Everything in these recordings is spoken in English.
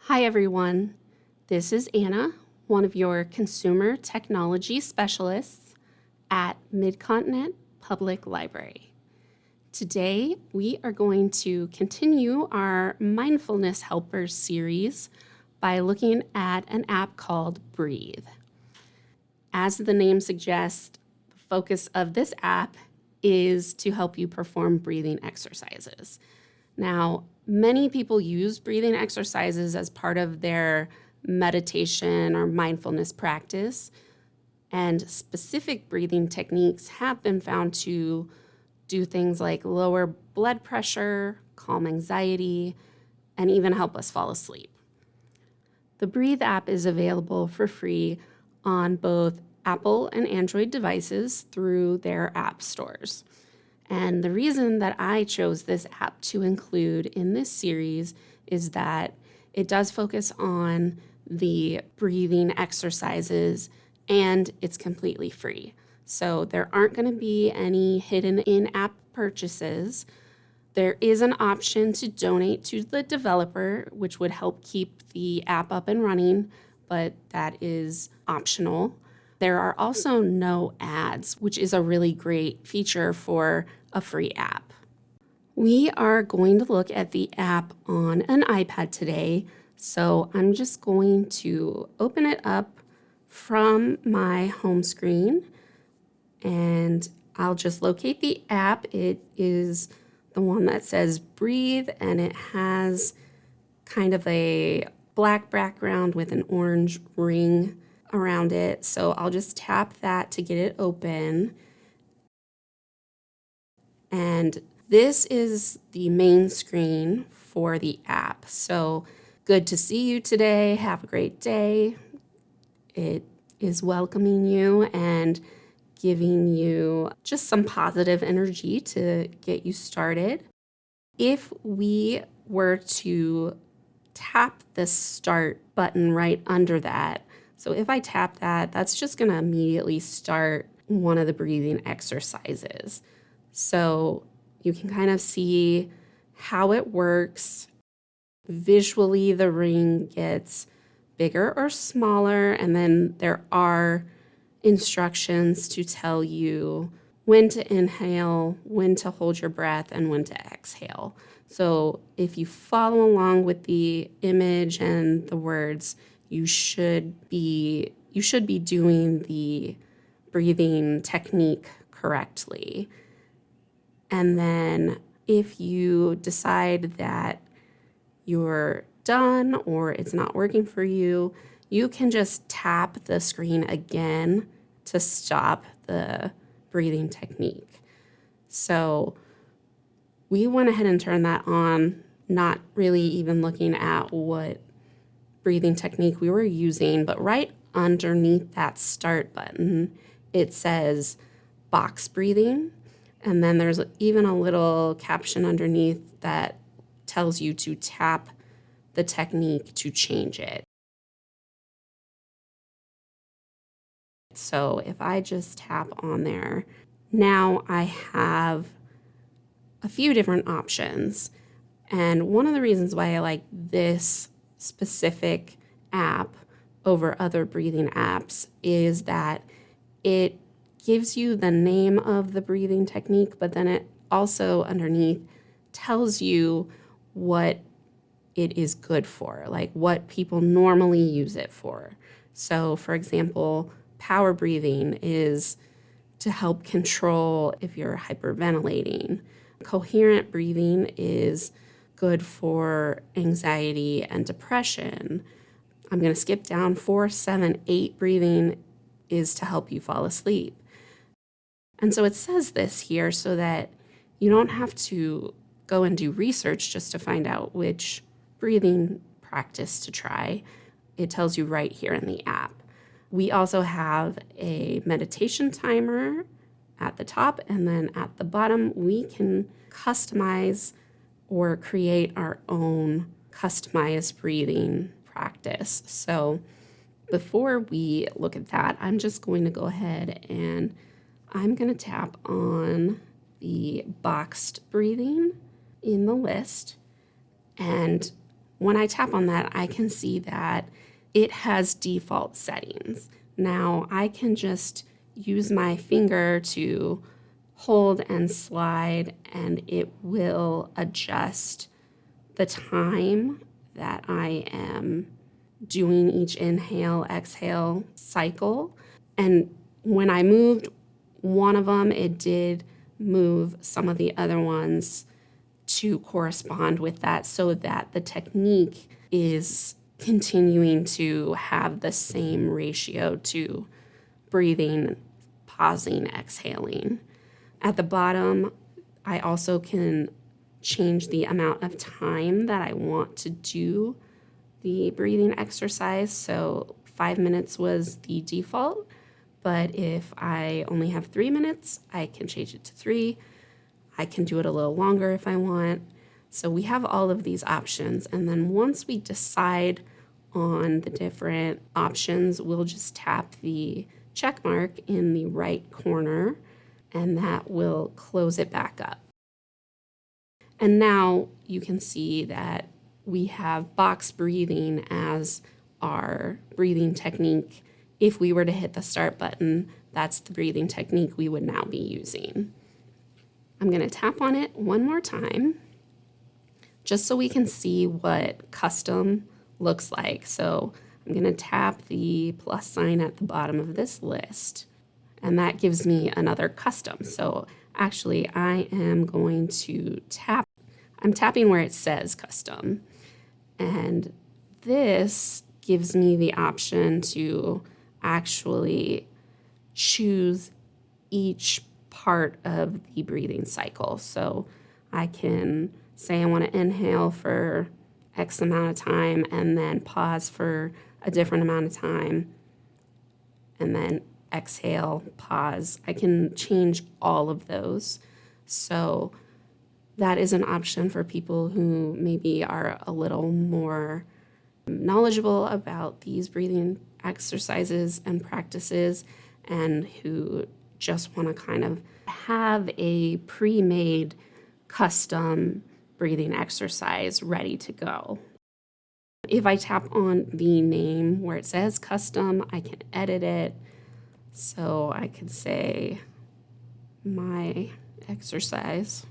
Hi, everyone. This is Anna, one of your consumer technology specialists at Mid-Continent Public Library. Today, we are going to continue our Mindfulness Helpers series by looking at an app called Breathe. As the name suggests, the focus of this app is to help you perform breathing exercises. Now, many people use breathing exercises as part of their meditation or mindfulness practice, and specific breathing techniques have been found to do things like lower blood pressure, calm anxiety, and even help us fall asleep. The Breathe app is available for free on both Apple and Android devices through their app stores. And the reason that I chose this app to include in this series is that it does focus on the breathing exercises and it's completely free. So there aren't going to be any hidden in-app purchases. There is an option to donate to the developer, which would help keep the app up and running, but that is optional. There are also no ads, which is a really great feature for a free app. We are going to look at the app on an iPad today, so I'm just going to open it up from my home screen, and I'll just locate the app. It is the one that says Breathe, and it has kind of a black background with an orange ring around it. So I'll just tap that to get it open. And this is the main screen for the app. So good to see you today. Have a great day. It is welcoming you and giving you just some positive energy to get you started. If we were to tap the start button right under that, so if I tap that, that's just going to immediately start one of the breathing exercises. So you can kind of see how it works. Visually, the ring gets bigger or smaller, and then there are instructions to tell you when to inhale, when to hold your breath, and when to exhale. So if you follow along with the image and the words, you should be doing the breathing technique correctly. And then if you decide that you're done or it's not working for you, you can just tap the screen again to stop the breathing technique. So we went ahead and turned that on, not really even looking at what breathing technique we were using, but right underneath that start button, it says box breathing. And then there's even a little caption underneath that tells you to tap the technique to change it. So if I just tap on there, now I have a few different options. And one of the reasons why I like this specific app over other breathing apps is that it gives you the name of the breathing technique, but then it also underneath tells you what it is good for, like what people normally use it for. So, for example, power breathing is to help control if you're hyperventilating. Coherent breathing is good for anxiety and depression. I'm going to skip down 4, 7, 8 breathing is to help you fall asleep. And so it says this here so that you don't have to go and do research just to find out which breathing practice to try. It tells you right here in the app. We also have a meditation timer at the top, and then at the bottom, we can customize or create our own customized breathing practice. So before we look at that, I'm just going to go ahead and I'm going to tap on the boxed breathing in the list. And when I tap on that, I can see that it has default settings. Now I can just use my finger to hold and slide, and it will adjust the time that I am doing each inhale, exhale cycle. And when I moved one of them, it did move some of the other ones to correspond with that so that the technique is continuing to have the same ratio to breathing, pausing, exhaling. At the bottom, I also can change the amount of time that I want to do the breathing exercise. So 5 minutes was the default, but if I only have 3 minutes, I can change it to 3. I can do it a little longer if I want. So we have all of these options. And then once we decide on the different options, we'll just tap the check mark in the right corner, and that will close it back up. And now you can see that we have box breathing as our breathing technique. If we were to hit the start button, that's the breathing technique we would now be using. I'm going to tap on it one more time just so we can see what custom looks like. So I'm going to tap the plus sign at the bottom of this list, and that gives me another custom. So actually, I am going to tap. I'm tapping where it says custom, and this gives me the option to actually choose each part of the breathing cycle. So I can say I want to inhale for X amount of time and then pause for a different amount of time and then exhale, pause. I can change all of those. So that is an option for people who maybe are a little more knowledgeable about these breathing exercises and practices and who just want to kind of have a pre-made custom breathing exercise ready to go. If I tap on the name where it says custom, I can edit it. So I could say my exercise,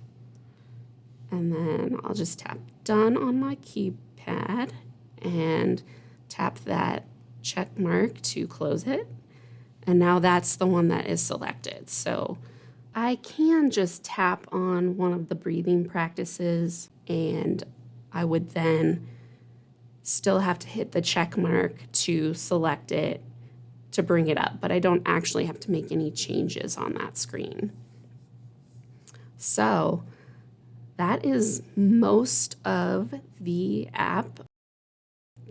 and then I'll just tap done on my keypad and tap that check mark to close it. And now that's the one that is selected. So I can just tap on one of the breathing practices, and I would then still have to hit the check mark to select it to bring it up, but I don't actually have to make any changes on that screen. So that is most of the app.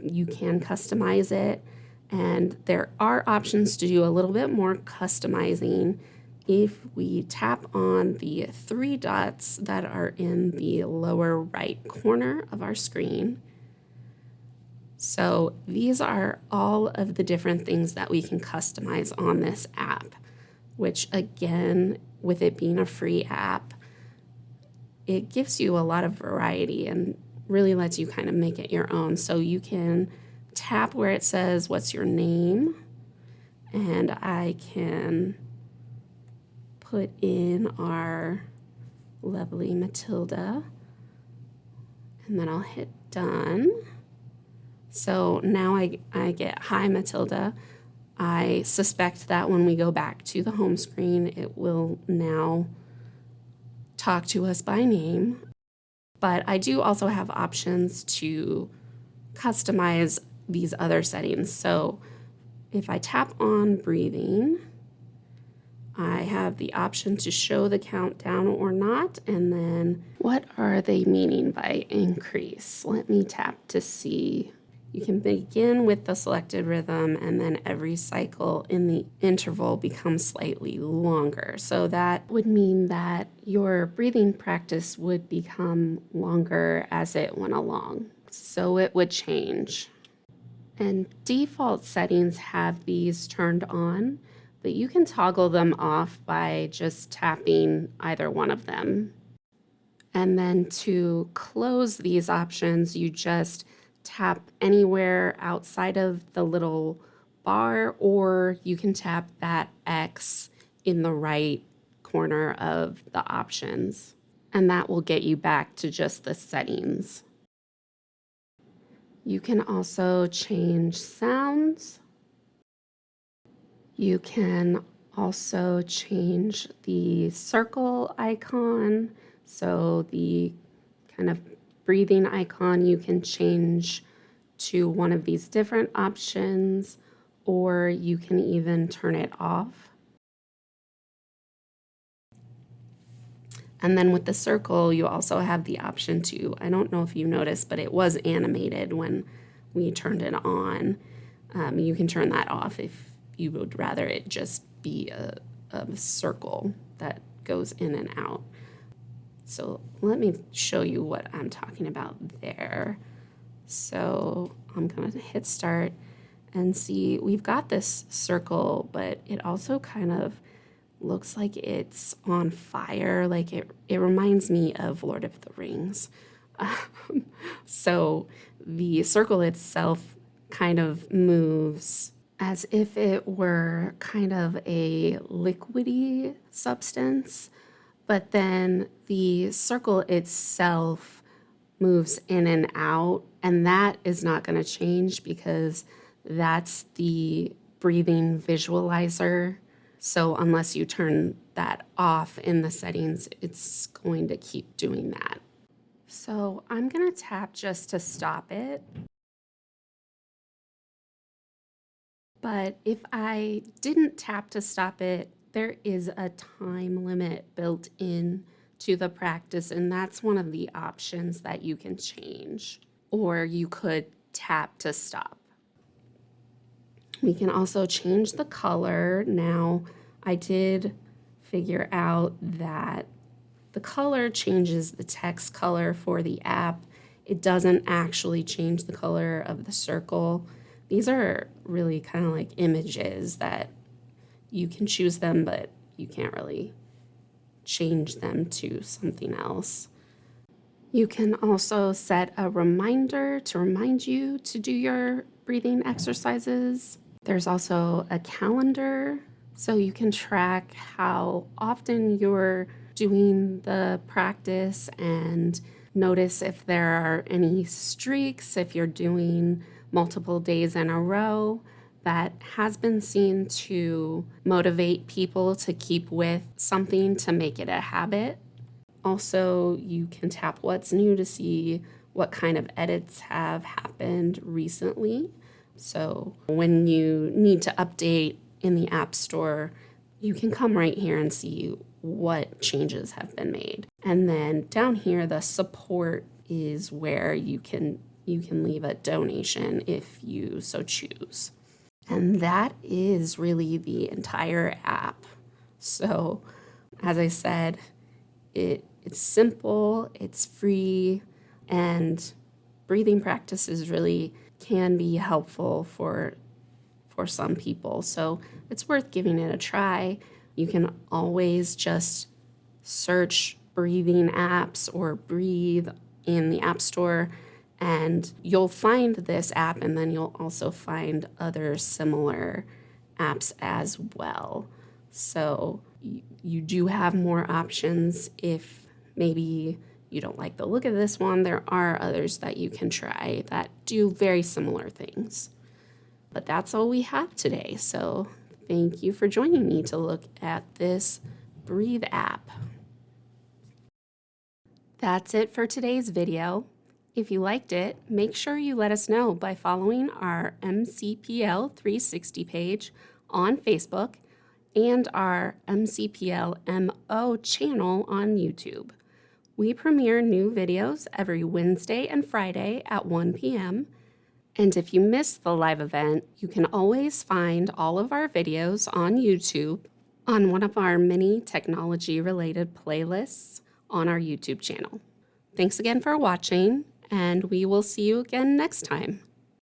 You can customize it, and there are options to do a little bit more customizing if we tap on the 3 dots that are in the lower right corner of our screen. So these are all of the different things that we can customize on this app, which again, with it being a free app, it gives you a lot of variety and really lets you kind of make it your own. So you can tap where it says, what's your name? And I can put in our lovely Matilda, and then I'll hit done. So now I get, hi Matilda. I suspect that when we go back to the home screen, it will now talk to us by name. But I do also have options to customize these other settings. So if I tap on breathing, I have the option to show the countdown or not, and then what are they meaning by increase? Let me tap to see. You can begin with the selected rhythm, and then every cycle in the interval becomes slightly longer. So that would mean that your breathing practice would become longer as it went along. So it would change. And default settings have these turned on, but you can toggle them off by just tapping either one of them. And then to close these options, you just tap anywhere outside of the little bar, or you can tap that X in the right corner of the options, and that will get you back to just the settings. You can also change sounds. You can also change the circle icon. So the kind of breathing icon, you can change to one of these different options, or you can even turn it off. And then with the circle, you also have the option to, I don't know if you noticed, but it was animated when we turned it on. You can turn that off if you would rather it just be a circle that goes in and out. So let me show you what I'm talking about there. So I'm going to hit start and see we've got this circle, but it also kind of looks like it's on fire. Like it reminds me of Lord of the Rings. So the circle itself kind of moves as if it were kind of a liquidy substance, but then the circle itself moves in and out, and that is not going to change because that's the breathing visualizer. So unless you turn that off in the settings, it's going to keep doing that. So I'm going to tap just to stop it. But if I didn't tap to stop it, there is a time limit built in to the practice, and that's one of the options that you can change. Or you could tap to stop. We can also change the color. Now, I did figure out that the color changes the text color for the app. It doesn't actually change the color of the circle. These are really kind of like images that you can choose them, but you can't really change them to something else. You can also set a reminder to remind you to do your breathing exercises. There's also a calendar, so you can track how often you're doing the practice and notice if there are any streaks, if you're doing multiple days in a row. That has been seen to motivate people to keep with something to make it a habit. Also, you can tap what's new to see what kind of edits have happened recently. So when you need to update in the App Store, you can come right here and see what changes have been made. And then down here, the support is where you can leave a donation if you so choose. And that is really the entire app. So as I said, it's simple, it's free, and breathing practices really can be helpful for some people. So it's worth giving it a try. You can always just search breathing apps or breathe in the App Store, and you'll find this app, and then you'll also find other similar apps as well. So you do have more options. If maybe you don't like the look of this one, there are others that you can try that do very similar things. But that's all we have today. So thank you for joining me to look at this Breathe app. That's it for today's video. If you liked it, make sure you let us know by following our MCPL 360 page on Facebook and our MCPL MO channel on YouTube. We premiere new videos every Wednesday and Friday at 1 p.m. And if you missed the live event, you can always find all of our videos on YouTube on one of our many technology-related playlists on our YouTube channel. Thanks again for watching, and we will see you again next time.